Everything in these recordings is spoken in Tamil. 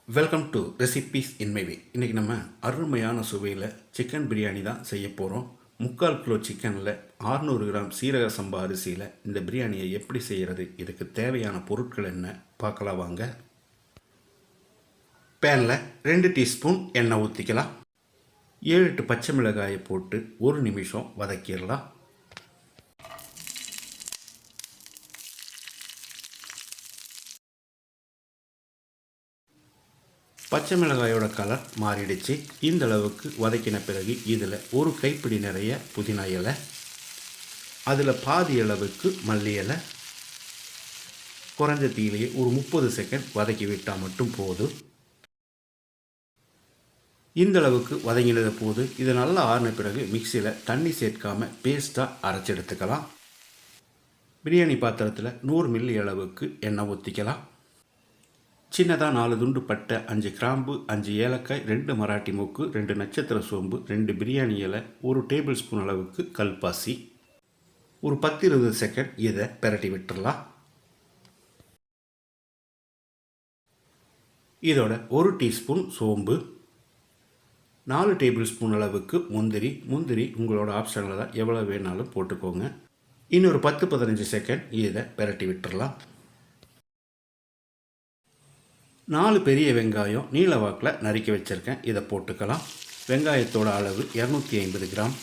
Welcome to recipes in my way. இன்றைக்கி நம்ம அருமையான சுவையில் சிக்கன் பிரியாணி தான் செய்ய போகிறோம். 3/4 கிலோ சிக்கனில் 600 கிராம் சீரக சம்பா அரிசியில் இந்த பிரியாணியை எப்படி செய்கிறது, இதுக்கு தேவையான பொருட்கள் என்ன பார்க்கலாம் வாங்க. பேனில் 2 டீஸ்பூன் எண்ணெய் ஊற்றிக்கலாம். 7-8 பச்சை மிளகாயை போட்டு 1 நிமிஷம் வதக்கிடலாம். பச்சை மிளகாயோட கலர் மாறிடுச்சு. இந்த அளவுக்கு வதக்கின பிறகு இதில் ஒரு கைப்பிடி நிறைய புதினா இலை, அதில் பாதி அளவுக்கு மல்லி இலை, குறைஞ்ச தீயிலேயே ஒரு 30 செகண்ட் வதக்கி விட்டால் மட்டும் போதும். இந்த அளவுக்கு வதங்கினது போது இது நல்லா ஆறின பிறகு மிக்சியில் தண்ணி சேர்க்காமல் பேஸ்ட்டாக அரைச்சி எடுத்துக்கலாம். பிரியாணி பாத்திரத்தில் 100 மில்லி அளவுக்கு எண்ணெய் ஊற்றிக்கலாம். சின்னதாக 4 துண்டு பட்டை, 5 கிராம்பு, 5 ஏலக்காய், 2 மராட்டி மூக்கு, 2 நட்சத்திர சோம்பு, 2 பிரியாணி இலை, 1 டேபிள் ஸ்பூன் அளவுக்கு கல்பாசி, ஒரு 10-20 செகண்ட் இதை பெரட்டி விட்டுடலாம். இதோட 1 டீஸ்பூன் சோம்பு, 4 டேபிள் ஸ்பூன் அளவுக்கு முந்திரி உங்களோட ஆப்ஷனில் தான், எவ்வளோ வேணாலும் போட்டுக்கோங்க. இன்னொரு 10-15 செகண்ட் இதை பெரட்டி விட்டுடலாம். 4 பெரிய வெங்காயம் நீல வாக்கில் நறுக்கி வச்சுருக்கேன், இதை போட்டுக்கலாம். வெங்காயத்தோட அளவு 250 கிராம்.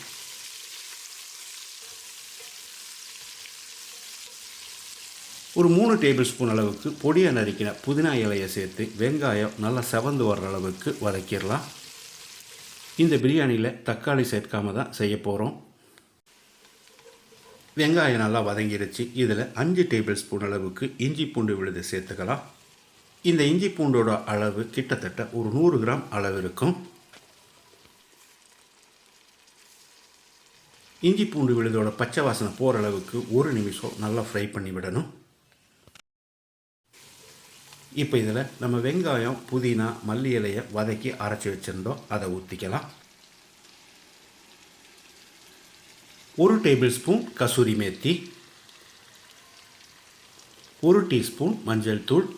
ஒரு 3 டேபிள் ஸ்பூன் அளவுக்கு பொடியாக நறுக்கின புதினா இலையை சேர்த்து வெங்காயம் நல்லா செவந்து வர்ற அளவுக்கு வதக்கிடலாம். இந்த பிரியாணியில் தக்காளி சேர்க்காம தான் செய்ய போகிறோம். வெங்காயம் நல்லா வதங்கிடுச்சு. இதில் 5 டேபிள் ஸ்பூன் அளவுக்கு இஞ்சி பூண்டு விழுது சேர்த்துக்கலாம். இந்த இஞ்சி பூண்டோட அளவு கிட்டத்தட்ட ஒரு 100 கிராம் அளவு இருக்கும். இஞ்சி பூண்டு விழுதோட பச்சை வாசனை போகிற அளவுக்கு 1 நிமிஷம் நல்லா ஃப்ரை பண்ணி விடணும். இப்போ இதில் நம்ம வெங்காயம், புதினா, மல்லி இலையை வதக்கி அரைச்சி வச்சுருந்தோம், அதை ஊற்றிக்கலாம். 1 table spoon kasuri methi, 1 teaspoon மஞ்சள் தூள்,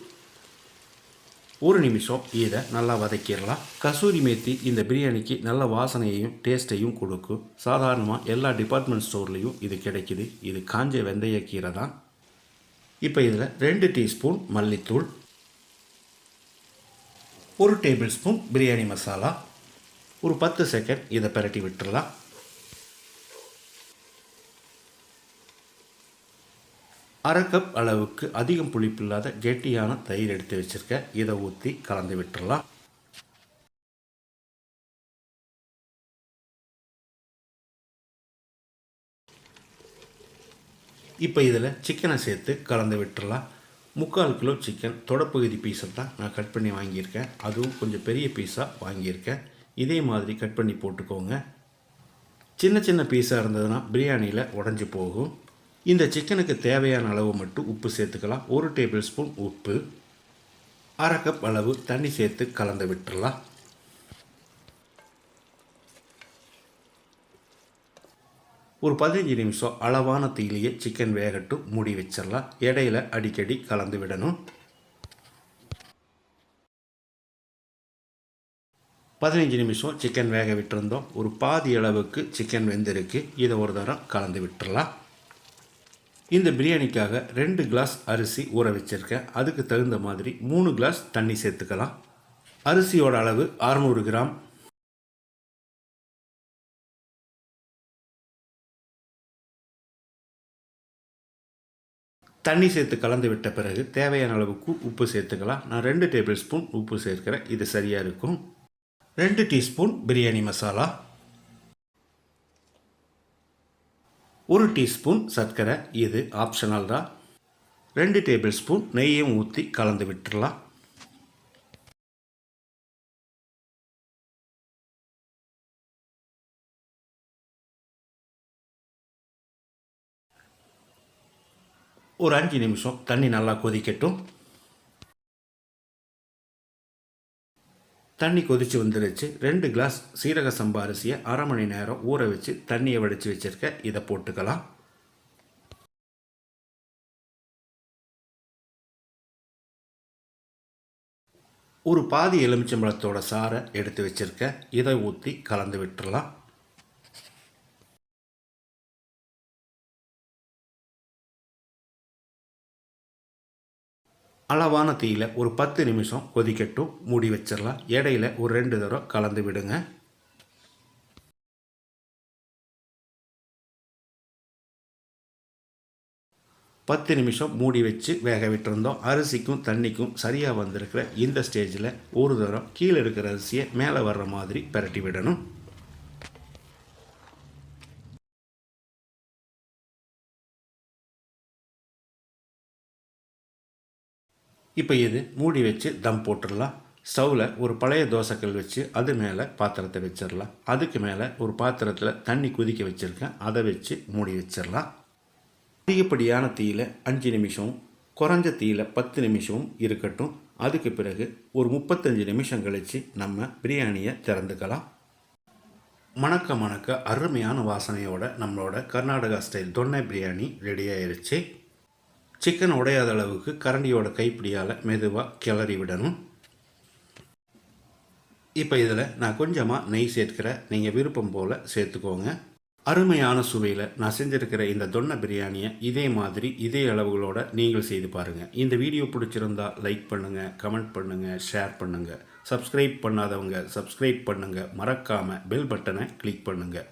1 நிமிஷம் இதை நல்லா வதக்கிடலாம். கசூரி மேத்தி இந்த பிரியாணிக்கு நல்ல வாசனையையும் டேஸ்ட்டையும் கொடுக்கும். சாதாரணமாக எல்லா டிபார்ட்மெண்ட் ஸ்டோர்லேயும் இது கிடைக்கிது. இது காஞ்ச வெந்தய கீரை தான். இப்போ இதில் 2 டீஸ்பூன் மல்லித்தூள், 1 டேபிள் ஸ்பூன் பிரியாணி மசாலா, ஒரு 10 செகண்ட் இதை பெரட்டி விட்டுடலாம். அரை கப் அளவுக்கு அதிகம் புளிப்பில்லாத கெட்டியான தயிர் எடுத்து வச்சுருக்கேன், இதை ஊற்றி கலந்து விட்டுடலாம். இப்போ இதில் சிக்கனை சேர்த்து கலந்து விட்டுடலாம். 3/4 கிலோ சிக்கன் தொடப்பகுதி பீஸை தான் நான் கட் பண்ணி வாங்கியிருக்கேன். அதுவும் கொஞ்சம் பெரிய பீஸாக வாங்கியிருக்கேன். இதே மாதிரி கட் பண்ணி போட்டுக்கோங்க. சின்ன சின்ன பீஸாக இருந்ததுன்னா பிரியாணியில் உடஞ்சி போகும். இந்த சிக்கனுக்கு தேவையான அளவு மட்டும் உப்பு சேர்த்துக்கலாம். 1 டேபிள் ஸ்பூன் உப்பு, அரை கப் அளவு தண்ணி சேர்த்து கலந்து விட்டுடலாம். ஒரு 15 நிமிஷம் அளவான தீயிலேயே சிக்கன் வேகட்டும், மூடி வச்சிடலாம். இடையில அடிக்கடி கலந்து விடணும். 15 நிமிஷம் சிக்கன் வேக விட்டுருந்தோம். ஒரு பாதி அளவுக்கு சிக்கன் வெந்திருக்கு. இதை ஒரு தரம் கலந்து விட்டுடலாம். இந்த பிரியாணிக்காக 2 கிளாஸ் அரிசி ஊற வச்சுருக்கேன். அதுக்கு தகுந்த மாதிரி 3 கிளாஸ் தண்ணி சேர்த்துக்கலாம். அரிசியோட அளவு 600 கிராம். தண்ணி சேர்த்து கலந்து விட்ட பிறகு தேவையான அளவுக்கு உப்பு சேர்த்துக்கலாம். நான் 2 டேபிள் ஸ்பூன் உப்பு சேர்க்கிறேன், இது சரியாக இருக்கும். 2 டீஸ்பூன் பிரியாணி மசாலா, 1 டீஸ்பூன் சர்க்கரை, இது ஆப்ஷனல் தான். 2 டேபிள் ஸ்பூன் நெய்யும் ஊற்றி கலந்து விட்டுடலாம். ஒரு 5 நிமிஷம் தண்ணி நல்லா கொதிக்கட்டும். தண்ணி கொதித்து வந்துடுச்சு. 2 கிளாஸ் சீரக சம்பா அரிசியை அரை மணி நேரம் ஊற வச்சு தண்ணியை வடித்து வச்சுருக்கேன், இதை போட்டுக்கலாம். ஒரு பாதி எலுமிச்சம்பழத்தோட சாறை எடுத்து வச்சுருக்கேன். இதை ஊற்றி கலந்து விட்டுறலாம். அளவான தீயில் ஒரு 10 நிமிஷம் கொதிக்கட்டும். மூடி வச்சிடலாம். இடையில ஒரு 2 தடவை கலந்து விடுங்க. பத்து நிமிஷம் மூடி வச்சு வேக விட்டுருந்தோம். அரிசிக்கும் தண்ணிக்கும் சரியாக வந்திருக்கிற இந்த ஸ்டேஜில் ஒரு தரம் கீழே இருக்கிற அரிசியை மேலே வர்ற மாதிரி பிரட்டி விடணும். இப்போ இது மூடி வச்சு தம் போட்டுடலாம். ஸ்டவ்வில் ஒரு பழைய தோசைக்கல் வச்சு அது மேலே பாத்திரத்தை வச்சிடலாம். அதுக்கு மேலே ஒரு பாத்திரத்தில் தண்ணி கொதிக்க வச்சுருக்கேன். அதை வச்சு மூடி வச்சிடலாம். அதிகப்படியான தீயில் 5 நிமிஷம், குறைஞ்ச தீயில் 10 நிமிஷம் இருக்கட்டும். அதுக்கு பிறகு ஒரு 35 நிமிஷம் கழித்து நம்ம பிரியாணியை திறந்துக்கலாம். மணக்க மணக்க அருமையான வாசனையோட நம்மளோட கர்நாடகா ஸ்டைல் தொன்னை பிரியாணி ரெடி ஆயிருச்சு. சிக்கன் உடையாத அளவுக்கு கரண்டியோட கைப்பிடியால் மெதுவாக கிளறி விடணும். இப்போ இதில் நான் கொஞ்சமாக நெய் சேர்க்கிறேன். நீங்கள் விருப்பம் போல் சேர்த்துக்கோங்க. அருமையான சுவையில் நான் செஞ்சுருக்கிற இந்த தொன்னை பிரியாணியை இதே மாதிரி இதே அளவுகளோடு நீங்கள் செய்து பாருங்கள். இந்த வீடியோ பிடிச்சிருந்தா லைக் பண்ணுங்கள், கமெண்ட் பண்ணுங்கள், ஷேர் பண்ணுங்கள். சப்ஸ்கிரைப் பண்ணாதவங்க சப்ஸ்கிரைப் பண்ணுங்கள். மறக்காமல் பெல் பட்டனை கிளிக் பண்ணுங்கள்.